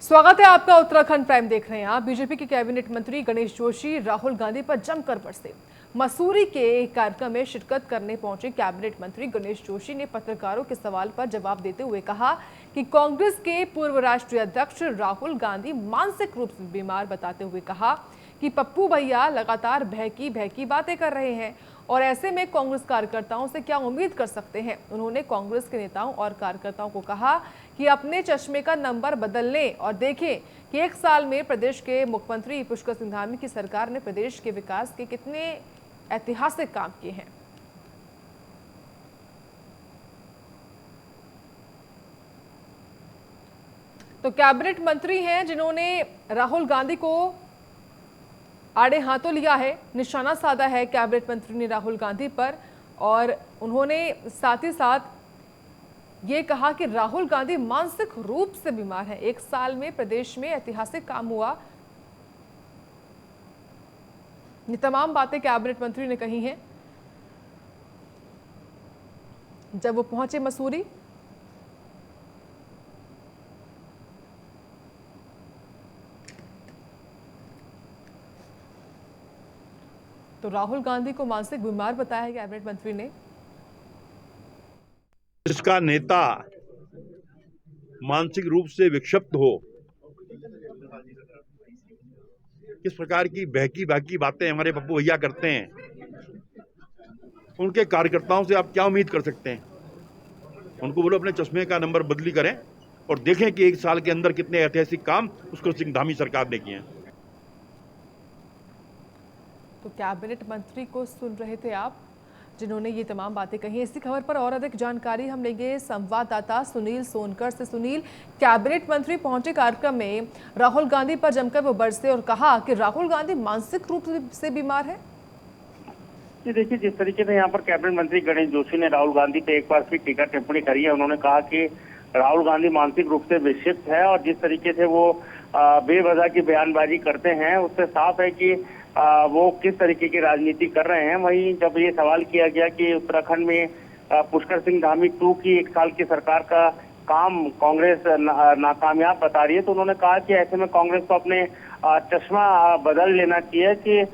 स्वागत है आपका। उत्तराखंड प्राइम देख रहे हैं आप। बीजेपी के कैबिनेट मंत्री गणेश जोशी राहुल गांधी पर जमकर बरसे। मसूरी के एक कार्यक्रम में शिरकत करने पहुंचे कैबिनेट मंत्री गणेश जोशी ने पत्रकारों के सवाल पर जवाब देते हुए कहा कि कांग्रेस के पूर्व राष्ट्रीय अध्यक्ष राहुल गांधी मानसिक रूप से बीमार बताते हुए कहा कि पप्पू भैया लगातार भय की बातें कर रहे हैं और ऐसे में कांग्रेस कार्यकर्ताओं से क्या उम्मीद कर सकते हैं। उन्होंने कांग्रेस के नेताओं और कार्यकर्ताओं को कहा कि अपने चश्मे का नंबर बदल लें और देखें कि एक साल में प्रदेश के मुख्यमंत्री पुष्कर सिंह धामी की सरकार ने प्रदेश के विकास के कितने ऐतिहासिक काम किए हैं। तो कैबिनेट मंत्री हैं जिन्होंने राहुल गांधी को आड़े हाथों लिया है, निशाना साधा है कैबिनेट मंत्री ने राहुल गांधी पर। और उन्होंने साथ ही साथ ये कहा कि राहुल गांधी मानसिक रूप से बीमार है। एक साल में प्रदेश में ऐतिहासिक काम हुआ। ये तमाम बातें कैबिनेट मंत्री ने कही हैं जब वो पहुंचे मसूरी। तो राहुल गांधी को मानसिक बीमार बताया है कैबिनेट मंत्री ने। जिसका नेता मानसिक रूप से विक्षिप्त हो, किस प्रकार की बहकी बातें हमारे पप्पू भैया करते हैं, उनके कार्यकर्ताओं से आप क्या उम्मीद कर सकते हैं। उनको बोलो अपने चश्मे का नंबर बदली करें और देखें कि एक साल के अंदर कितने ऐतिहासिक काम पुष्कर सिंह धामी सरकार ने किए हैं। तो कैबिनेट मंत्री को सुन रहे थे आप, जिन्होंने ये तमाम बातें कही। इसी खबर पर और अधिक जानकारी हम लेंगे संवाददाता सुनील सोनकर से। सुनील, कैबिनेट मंत्री पहुंचे कार्यक्रम में राहुल गांधी पर जमकर वो बरसे और कहा कि राहुल गांधी मानसिक रूप से बीमार है। जी देखिए, जिस तरीके से यहाँ पर कैबिनेट मंत्री गणेश जोशी ने राहुल गांधी पे एक बार फिर टीका टिप्पणी करी है। उन्होंने कहा कि राहुल गांधी मानसिक रूप से विक्षिप्त है और जिस तरीके से वो बेवजह की बयानबाजी करते हैं उससे साफ है कि वो किस तरीके की राजनीति कर रहे हैं। वहीं जब ये सवाल किया गया कि उत्तराखंड में पुष्कर सिंह धामी 2 की एक साल की सरकार का काम कांग्रेस नाकामयाब बता रही है, तो उन्होंने कहा कि ऐसे में कांग्रेस को अपने चश्मा बदल लेना चाहिए कि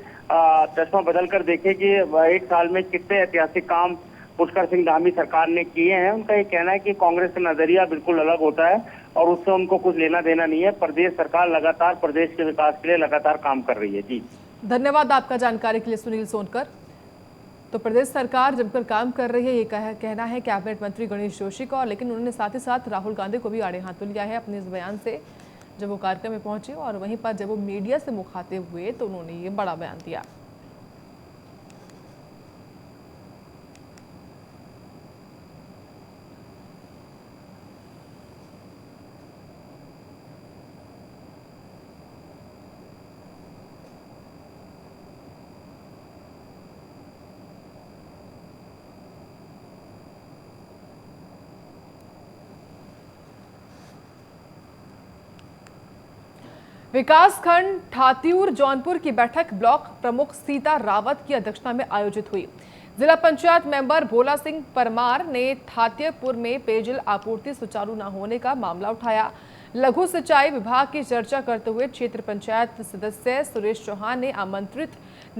चश्मा बदल कर देखे कि एक साल में कितने ऐतिहासिक काम पुष्कर सिंह धामी सरकार ने किए हैं। उनका ये कहना है कि कांग्रेस का नजरिया बिल्कुल अलग होता है और उससे उनको कुछ लेना देना नहीं है। प्रदेश सरकार लगातार प्रदेश के विकास के लिए लगातार काम कर रही है। जी धन्यवाद आपका जानकारी के लिए सुनील सोनकर। तो प्रदेश सरकार जमकर काम कर रही है, ये कहना है कैबिनेट मंत्री गणेश जोशी का। लेकिन उन्होंने साथ ही साथ राहुल गांधी को भी आड़े हाथों लिया है अपने इस बयान से, जब वो कार्यक्रम में पहुंचे और वहीं पर जब वो मीडिया से मुखातिब हुए तो उन्होंने ये बड़ा बयान दिया। विकासखंड ठातियूर जौनपुर की बैठक ब्लॉक प्रमुख सीता रावत की अध्यक्षता में आयोजित हुई। जिला पंचायत मेंबर भोला सिंह परमार ने ठातियपुर में पेयजल आपूर्ति सुचारू न होने का मामला उठाया। लघु सिंचाई विभाग की चर्चा करते हुए क्षेत्र पंचायत सदस्य सुरेश चौहान ने आमंत्रित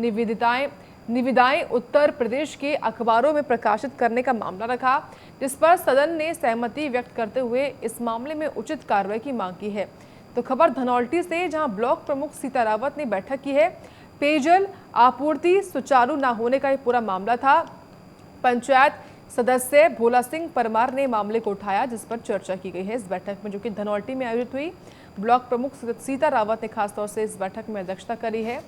निविदाएं उत्तर प्रदेश के अखबारों में प्रकाशित करने का मामला रखा, जिस पर सदन ने सहमति व्यक्त करते हुए इस मामले में उचित कार्रवाई की मांग की है। तो खबर धनौल्टी से, जहां ब्लॉक प्रमुख सीता रावत ने बैठक की है। पेयजल आपूर्ति सुचारू न होने का ये पूरा मामला था। पंचायत सदस्य भोला सिंह परमार ने मामले को उठाया, जिस पर चर्चा की गई है इस बैठक में, जो कि धनौल्टी में आयोजित हुई। ब्लॉक प्रमुख सीता रावत ने खासतौर से इस बैठक में अध्यक्षता करी है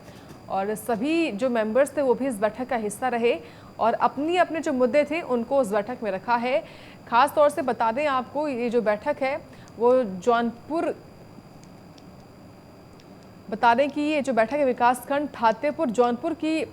और सभी जो मेंबर्स थे वो भी इस बैठक का हिस्सा रहे और अपने जो मुद्दे थे उनको उस बैठक में रखा है। खासतौर से बता दें आपको, ये जो बैठक है वो जौनपुर, बता दें कि ये जो बैठक है विकासखंड ठातेपुर जौनपुर की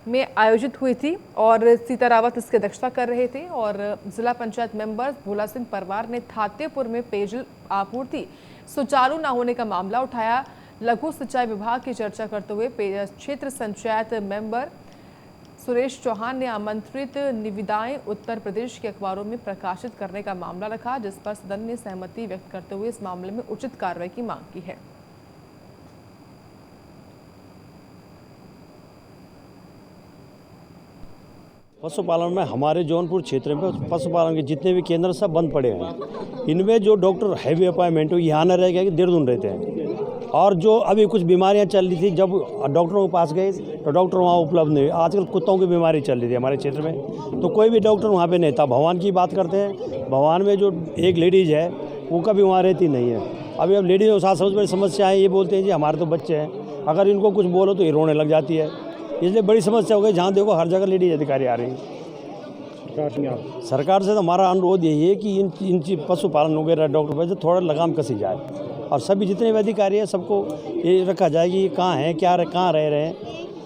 में आयोजित हुई थी और सीता रावत इसकी अध्यक्षता कर रहे थे। और जिला पंचायत मेंबर भोला सिंह परमार ने ठातेपुर में पेयजल आपूर्ति सुचारू न होने का मामला उठाया। लघु सिंचाई विभाग की चर्चा करते हुए क्षेत्र पंचायत मेंबर सुरेश चौहान ने आमंत्रित निविदाएं उत्तर प्रदेश के अखबारों में प्रकाशित करने का मामला रखा, जिस पर सदन ने सहमति व्यक्त करते हुए इस मामले में उचित कार्रवाई की मांग की है। पशुपालन में हमारे जौनपुर क्षेत्र में पशुपालन के जितने भी केंद्र सब बंद पड़े हैं। इनमें जो डॉक्टर हैवी अपॉइंटमेंट हो यहाँ न रह गया कि देहरादून रहते हैं, और जो अभी कुछ बीमारियां चल रही थी जब डॉक्टरों के पास गए तो डॉक्टर वहाँ उपलब्ध नहीं। आजकल कुत्तों की बीमारी चल रही थी हमारे क्षेत्र में, तो कोई भी डॉक्टर वहाँ पे नहीं था। भगवान की बात करते हैं, भगवान में जो एक लेडीज़ है वो कभी वहाँ रहती नहीं है। अभी अब लेडीज़ के साथ सबसे बड़ी समस्या है, ये बोलते हैं जी हमारे तो बच्चे हैं, अगर इनको कुछ बोलो तो ये रोने लग जाती है। इसलिए बड़ी समस्या हो गई, जहाँ देखो हर जगह लेडीज अधिकारी आ रही हैं। सरकार से तो हमारा अनुरोध यही है कि इन पशुपालन वगैरह डॉक्टर पर थोड़ा लगाम कसी जाए, और सभी जितने भी अधिकारी हैं सबको ये रखा जाए कि ये कहाँ हैं, कहाँ रह रहे हैं,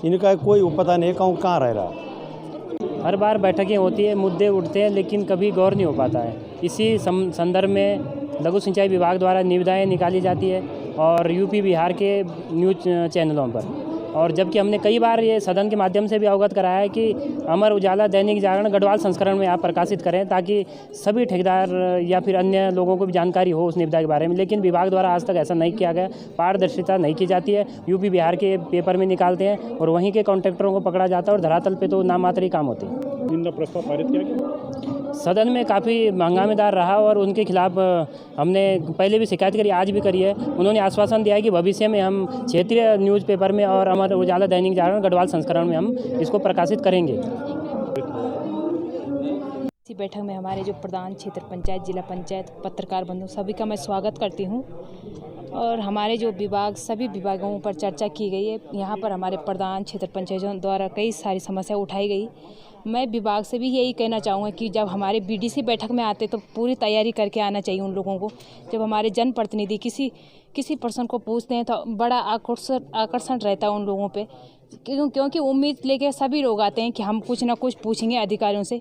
इनका कोई पता नहीं कहाँ रह रहा है। हर बार बैठकें होती है, मुद्दे उठते हैं, लेकिन कभी गौर नहीं हो पाता है। इसी संदर्भ में लघु सिंचाई विभाग द्वारा निविदाएँ निकाली जाती है और यूपी बिहार के न्यूज चैनलों पर, और जबकि हमने कई बार ये सदन के माध्यम से भी अवगत कराया है कि अमर उजाला, दैनिक जागरण, गढ़वाल संस्करण में आप प्रकाशित करें ताकि सभी ठेकेदार या फिर अन्य लोगों को भी जानकारी हो उस निविदा के बारे में, लेकिन विभाग द्वारा आज तक ऐसा नहीं किया गया। पारदर्शिता नहीं की जाती है। यूपी बिहार के पेपर में निकालते हैं और वहीं के कॉन्ट्रैक्टरों को पकड़ा जाता है और धरातल पे तो नाम मात्र ही काम होते हैं। प्रस्ताव पारित किया गया, सदन में काफ़ी हंगामेदार रहा और उनके खिलाफ हमने पहले भी शिकायत करी, आज भी करी है। उन्होंने आश्वासन दिया है कि भविष्य में हम क्षेत्रीय न्यूज़पेपर में और अमर उजाला, दैनिक जागरण, गढ़वाल संस्करण में हम इसको प्रकाशित करेंगे। इसी बैठक में हमारे जो प्रधान क्षेत्र पंचायत, जिला पंचायत, पत्रकार बंधु सभी का मैं स्वागत करती हूँ, और हमारे जो विभाग, सभी विभागों पर चर्चा की गई है। यहाँ पर हमारे प्रधान क्षेत्र पंचायतों द्वारा कई सारी समस्या उठाई गई। मैं विभाग से भी यही कहना चाहूँगा कि जब हमारे बीडीसी बैठक में आते तो पूरी तैयारी करके आना चाहिए उन लोगों को। जब हमारे जनप्रतिनिधि किसी पर्सन को पूछते हैं तो बड़ा आकर्षण रहता है उन लोगों पे, क्योंकि उम्मीद लेके सभी लोग आते हैं कि हम कुछ ना कुछ पूछेंगे अधिकारियों से।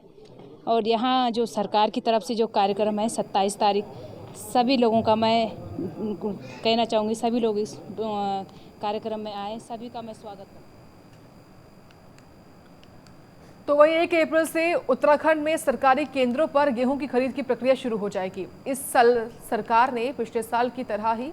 और यहाँ जो सरकार की तरफ से जो कार्यक्रम है 27 तारीख, सभी लोगों का मैं कहना चाहूँगी सभी लोग इस कार्यक्रम में आए, सभी का मैं स्वागत करती हूँ। तो वहीं 1 अप्रैल से उत्तराखंड में सरकारी केंद्रों पर गेहूं की खरीद की प्रक्रिया शुरू हो जाएगी। इस साल सरकार ने पिछले साल की तरह ही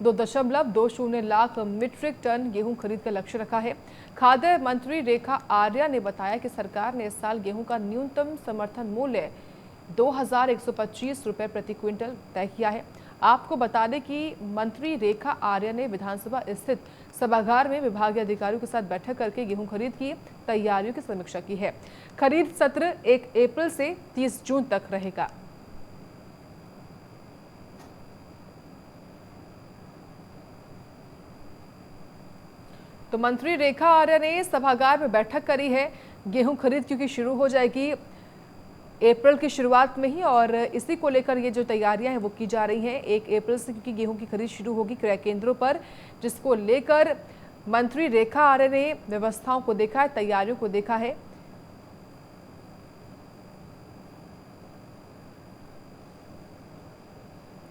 2.20 लाख मीट्रिक टन गेहूं खरीद का लक्ष्य रखा है। खाद्य मंत्री रेखा आर्या ने बताया कि सरकार ने इस साल गेहूं का न्यूनतम समर्थन मूल्य 2125 रुपये प्रति क्विंटल तय किया है। आपको बता दें कि मंत्री रेखा आर्या ने विधानसभा स्थित सभागार में विभागीय अधिकारियों के साथ बैठक करके गेहूं खरीद की तैयारियों की समीक्षा की है। खरीद सत्र 1 अप्रैल से 30 जून तक रहेगा। तो मंत्री रेखा आर्या ने सभागार में बैठक करी है। गेहूं खरीद क्योंकि शुरू हो जाएगी अप्रैल की शुरुआत में ही, और इसी को लेकर ये जो तैयारियां हैं वो की जा रही हैं। 1 अप्रैल से क्योंकि गेहूं की खरीद शुरू होगी क्रय केंद्रों पर, जिसको लेकर मंत्री रेखा आर्य ने व्यवस्थाओं को देखा है, तैयारियों को देखा है।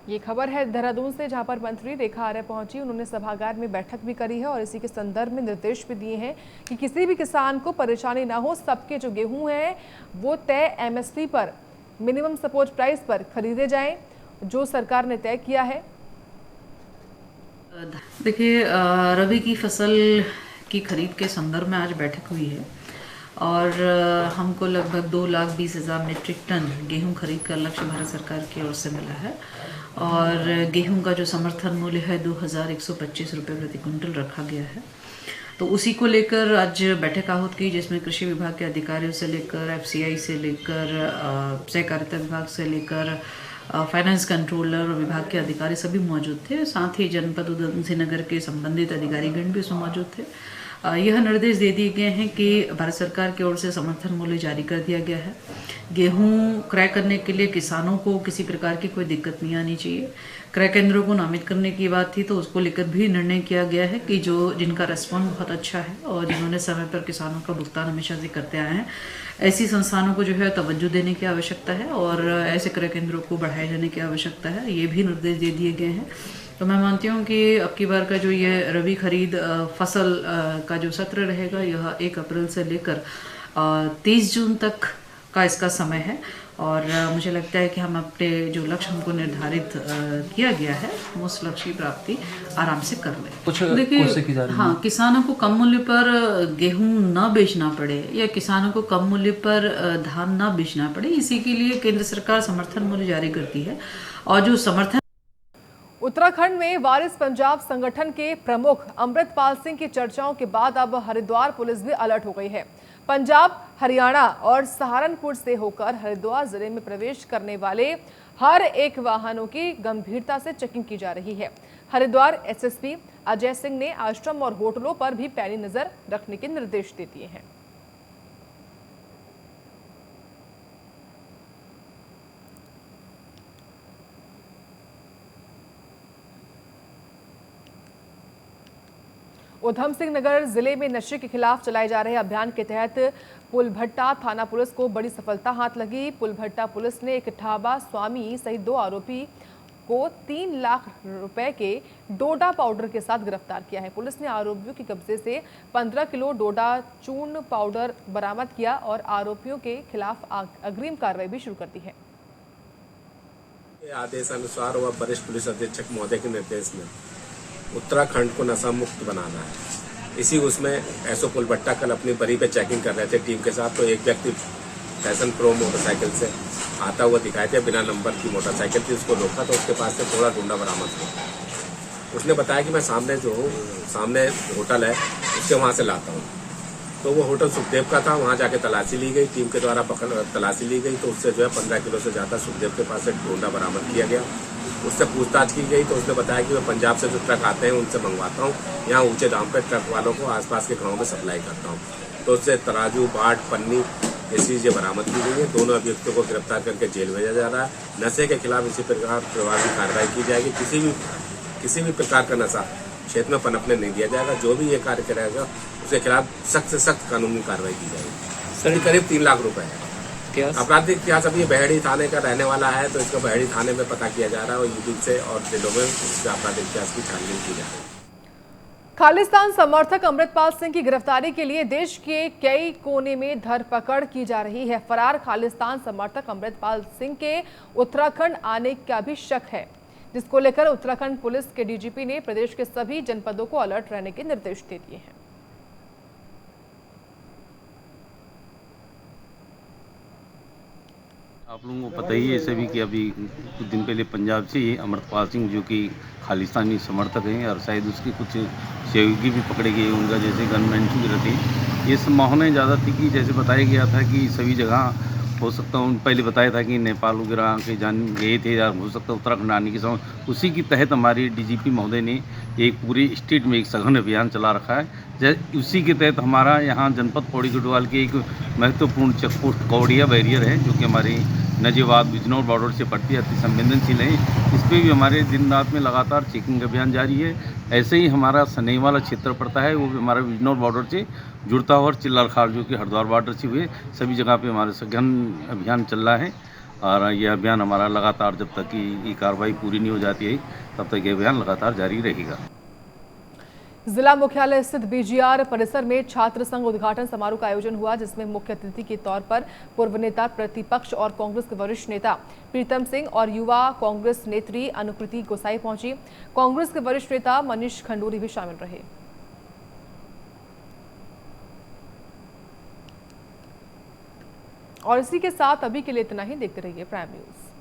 ये खबर है देहरादून से, जहां पर मंत्री रेखा आर्य पहुंची। उन्होंने सभागार में बैठक भी करी है और इसी के संदर्भ में निर्देश भी दिए हैं कि किसी भी किसान को परेशानी ना हो, सबके जो गेहूं हैं वो तय एमएसपी पर, मिनिमम सपोर्ट प्राइस पर खरीदे जाएं, जो सरकार ने तय किया है। देखिए, रबी की फसल की खरीद के संदर्भ में आज बैठक हुई है और हमको लगभग 2,20,000 मीट्रिक टन गेहूं खरीद का लक्ष्य भारत सरकार की ओर से मिला है और गेहूं का जो समर्थन मूल्य है 2,125 रुपये प्रति क्विंटल रखा गया है। तो उसी को लेकर आज बैठक आहूत की, जिसमें कृषि विभाग के अधिकारियों से लेकर एफसीआई से लेकर सहकारिता विभाग से लेकर फाइनेंस कंट्रोलर और विभाग के अधिकारी सभी मौजूद थे। साथ ही जनपद उधमसिंह नगर के संबंधित अधिकारीगण भी उसमें मौजूद थे। यह निर्देश दे दिए गए हैं कि भारत सरकार की ओर से समर्थन मूल्य जारी कर दिया गया है। गेहूं क्रय करने के लिए किसानों को किसी प्रकार की कोई दिक्कत नहीं आनी चाहिए। क्रय केंद्रों को नामित करने की बात थी तो उसको लेकर भी निर्णय किया गया है कि जिनका रेस्पॉन्स बहुत अच्छा है और जिन्होंने समय पर किसानों का भुगतान हमेशा से करते आए हैं, ऐसी संस्थानों को जो है तवज्जो देने की आवश्यकता है और ऐसे क्रय केंद्रों को बढ़ाए जाने की आवश्यकता है। ये भी निर्देश दे दिए गए हैं। तो मैं मानती हूँ कि अब की बार का जो ये रबी खरीद फसल का जो सत्र रहेगा, यह 1 अप्रैल से लेकर 23 जून तक का इसका समय है और मुझे लगता है कि हम अपने जो लक्ष्य हमको निर्धारित किया गया है उस लक्ष्य की प्राप्ति आराम से कर लें। कुछ देखिए, हाँ, किसानों को कम मूल्य पर गेहूं न बेचना पड़े या किसानों को कम मूल्य पर धान न बेचना पड़े, इसी के लिए केंद्र सरकार समर्थन मूल्य जारी करती है। और जो समर्थन उत्तराखंड में वारिस पंजाब संगठन के प्रमुख अमृतपाल सिंह की चर्चाओं के बाद अब हरिद्वार पुलिस भी अलर्ट हो गई है। पंजाब, हरियाणा और सहारनपुर से होकर हरिद्वार जिले में प्रवेश करने वाले हर एक वाहनों की गंभीरता से चेकिंग की जा रही है। हरिद्वार एसएसपी अजय सिंह ने आश्रम और होटलों पर भी पैनी नजर रखने के निर्देश दे दिए हैं। उधम सिंह नगर जिले में नशे के खिलाफ चलाए जा रहे अभियान के तहत पुलभट्टा थाना पुलिस को बड़ी सफलता हाथ लगी। पुलभट्टा पुलिस ने एक ठाबा स्वामी सहित 2 आरोपी को 3 लाख रुपए के डोडा पाउडर के साथ गिरफ्तार किया है। पुलिस ने आरोपियों के कब्जे से 15 किलो डोडा चूर्ण पाउडर बरामद किया और आरोपियों के खिलाफ अग्रिम कार्रवाई भी शुरू कर दी है। आदेश अनुसार व वरिष्ठ पुलिस अधीक्षक महोदय के निर्देश में उत्तराखंड को नशा मुक्त बनाना है। इसी उसमें एसओ पुलभट्टा कल अपनी बरी पे चेकिंग कर रहे थे टीम के साथ, तो एक व्यक्ति फैशन प्रो मोटरसाइकिल से आता हुआ दिखाई दिया, बिना नंबर की मोटरसाइकिल थी, उसको रोका तो उसके पास से थोड़ा डूंडा बरामद हुआ। उसने बताया कि मैं सामने होटल है उसके वहाँ से लाता हूँ। तो वो होटल सुखदेव का था, वहाँ जाके तलाशी ली गई, टीम के द्वारा तलाशी ली गई तो उससे जो है 15 किलो से ज्यादा सुखदेव के पास से डोडा बरामद किया गया। उससे पूछताछ की गई तो उसने बताया कि मैं पंजाब से जो ट्रक आते हैं उनसे मंगवाता हूँ, यहाँ ऊंचे दाम पे ट्रक वालों को आसपास के गाँव में सप्लाई करता हूँ। तो उससे तराजू, बाट, पन्नी ये चीजें बरामद की गई है। दोनों अभियुक्तों को गिरफ्तार करके जेल भेजा जा रहा है। नशे के खिलाफ इसी प्रकार प्रभावी कार्रवाई की जाएगी। किसी भी प्रकार का नशा क्षेत्र में पनपने नहीं दिया जाएगा। जो भी ये कार्य करेगा उसके खिलाफ सख्त से सख्त कानूनी कार्रवाई की जाएगी। करीब 3 लाख रुपए है। आपराधिक इतिहास अभी बहेड़ी थाने का रहने वाला है, तो इसको बहेड़ी थाने में पता किया जा रहा है और यूपी से और जिलों में इसके आपराधिक इतिहास की छानबीन की जा रही है। खालिस्तान समर्थक अमृतपाल सिंह की गिरफ्तारी के लिए देश के कई कोने में धरपकड़ की जा रही है। फरार खालिस्तान समर्थक अमृतपाल सिंह के उत्तराखंड आने का भी शक है, जिसको लेकर उत्तराखंड पुलिस के डीजीपी ने प्रदेश के सभी जनपदों को अलर्ट रहने के निर्देश दे दिए हैं। आप लोगों को पता ही है ऐसे भी कि अभी कुछ दिन पहले पंजाब से ही अमृतपाल सिंह जो कि खालिस्तानी समर्थक हैं और शायद उसके कुछ सहयोगी भी पकड़े गए, उनका जैसे गनमैन वगैरह थे। ये संभावनाएं ज़्यादा थी कि जैसे बताया गया था कि सभी जगह हो सकता है, पहले बताया था कि नेपाल वगैरह के गए थे या हो सकता है उत्तराखंड आने के समय, उसी के तहत हमारे डीजीपी महोदय ने एक पूरे स्टेट में एक सघन अभियान चला रखा है। उसी के तहत हमारा यहाँ जनपद पौड़ी गढ़वाल के एक महत्वपूर्ण चेकपोस्ट कौड़िया बैरियर है, जो कि हमारे नजीबाद बिजनौर बॉर्डर से पड़ती है, अति संवेदनशील है। इस पर भी हमारे दिन रात में लगातार चेकिंग अभियान जारी है। ऐसे ही हमारा सनई वाला क्षेत्र पड़ता है, वो भी हमारा बिजनौर बॉर्डर से जुड़ता हुआ और चिल्लारखाल जो कि हरिद्वार बॉर्डर से हुए, सभी जगह पे हमारे सघन अभियान चल रहा है। और ये अभियान हमारा लगातार जब तक कि ये कार्रवाई पूरी नहीं हो जाती है तब तक ये अभियान लगातार जारी रहेगा। जिला मुख्यालय स्थित बीजीआर परिसर में छात्र संघ उद्घाटन समारोह का आयोजन हुआ, जिसमें मुख्य अतिथि के तौर पर पूर्व नेता प्रतिपक्ष और कांग्रेस के वरिष्ठ नेता प्रीतम सिंह और युवा कांग्रेस नेत्री अनुकृति गोसाई पहुंची। कांग्रेस के वरिष्ठ नेता मनीष खंडूरी भी शामिल रहे। और इसी के साथ अभी के लिए इतना ही। देखते रहिए प्राइम न्यूज।